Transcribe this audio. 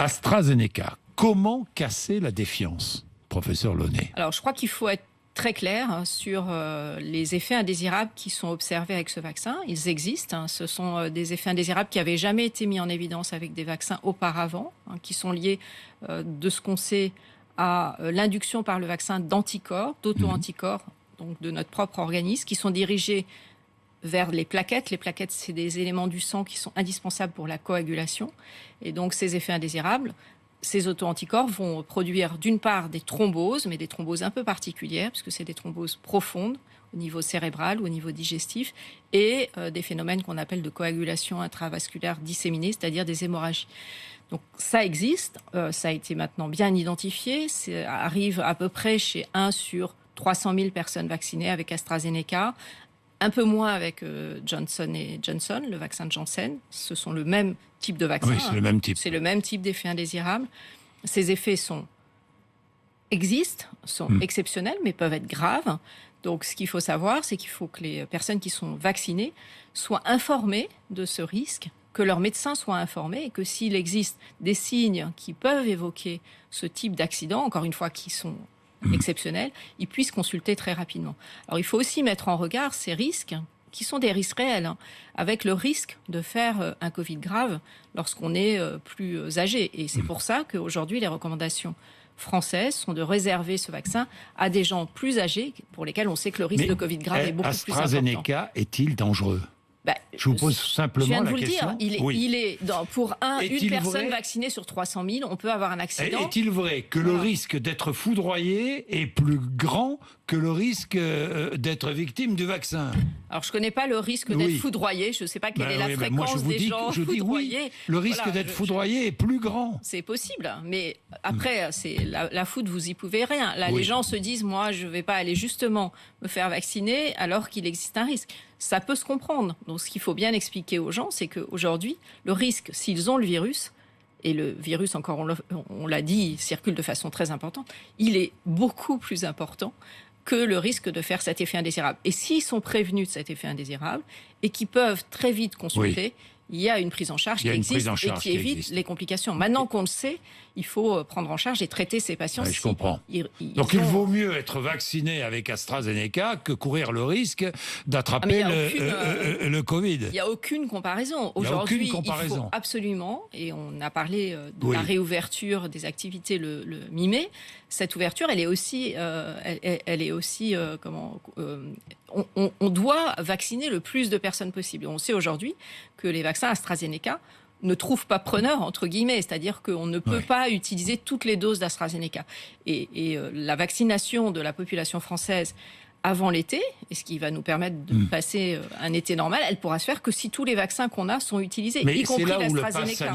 AstraZeneca, comment casser la défiance, professeur Launay? Alors, je crois qu'il faut être très clair sur les effets indésirables qui sont observés avec ce vaccin. Ils existent. Ce sont des effets indésirables qui n'avaient jamais été mis en évidence avec des vaccins auparavant, qui sont liés, de ce qu'on sait, à l'induction par le vaccin d'anticorps, d'auto-anticorps, donc de notre propre organisme, qui sont dirigés vers les plaquettes. Les plaquettes, c'est des éléments du sang qui sont indispensables pour la coagulation. Et donc, ces effets indésirables, ces auto-anticorps vont produire d'une part des thromboses, mais des thromboses un peu particulières, puisque c'est des thromboses profondes au niveau cérébral ou au niveau digestif, et des phénomènes qu'on appelle de coagulation intravasculaire disséminée, c'est-à-dire des hémorragies. Donc ça existe, ça a été maintenant bien identifié, ça arrive à peu près chez 1 sur 300 000 personnes vaccinées avec AstraZeneca, un peu moins avec Johnson & Johnson, le vaccin de Janssen. Ce sont le même type de vaccin. Oui, c'est le même type. C'est le même type d'effet indésirable. Ces effets existent, sont exceptionnels, mais peuvent être graves. Donc, ce qu'il faut savoir, c'est qu'il faut que les personnes qui sont vaccinées soient informées de ce risque, que leurs médecins soient informés et que s'il existe des signes qui peuvent évoquer ce type d'accident, encore une fois, qui sont exceptionnels, ils puissent consulter très rapidement. Alors, il faut aussi mettre en regard ces risques, qui sont des risques réels, avec le risque de faire un Covid grave lorsqu'on est plus âgé. Et c'est pour ça qu'aujourd'hui, les recommandations françaises sont de réserver ce vaccin à des gens plus âgés, pour lesquels on sait que le risque de Covid grave est beaucoup plus important. AstraZeneca est-il dangereux? Je vous pose simplement la question. Je viens de vous le dire, il est pour une personne vaccinée sur 300 000, on peut avoir un accident. Est-il vrai que le risque d'être foudroyé est plus grand que le risque d'être victime du vaccin? Alors, je ne connais pas le risque d'être foudroyé. Je ne sais pas quelle est la fréquence des gens foudroyés. Oui, le risque d'être foudroyé est plus grand. C'est possible. Mais après, la foudre, vous y pouvez rien. Là, les gens se disent, moi, je ne vais pas aller justement me faire vacciner alors qu'il existe un risque. Ça peut se comprendre. Donc, ce qu'il faut bien expliquer aux gens, c'est qu'aujourd'hui, le risque, s'ils ont le virus, et le virus, encore on l'a dit, circule de façon très importante, il est beaucoup plus important que le risque de faire cet effet indésirable. Et s'ils sont prévenus de cet effet indésirable et qu'ils peuvent très vite consulter, il y a une prise en charge qui existe et qui évite les complications. Maintenant qu'on le sait, il faut prendre en charge et traiter ces patients. Je comprends. Donc il vaut mieux être vacciné avec AstraZeneca que courir le risque d'attraper le Covid. Il n'y a aucune comparaison. Aujourd'hui, il faut absolument, et on a parlé de la réouverture des activités le mi-mai, cette ouverture, elle est aussi, on doit vacciner le plus de personnes possible. On sait aujourd'hui que les vaccins AstraZeneca ne trouvent pas preneur, entre guillemets, c'est-à-dire qu'on ne peut pas utiliser toutes les doses d'AstraZeneca. Et la vaccination de la population française avant l'été, et ce qui va nous permettre de passer un été normal, elle pourra se faire que si tous les vaccins qu'on a sont utilisés, y compris l'AstraZeneca.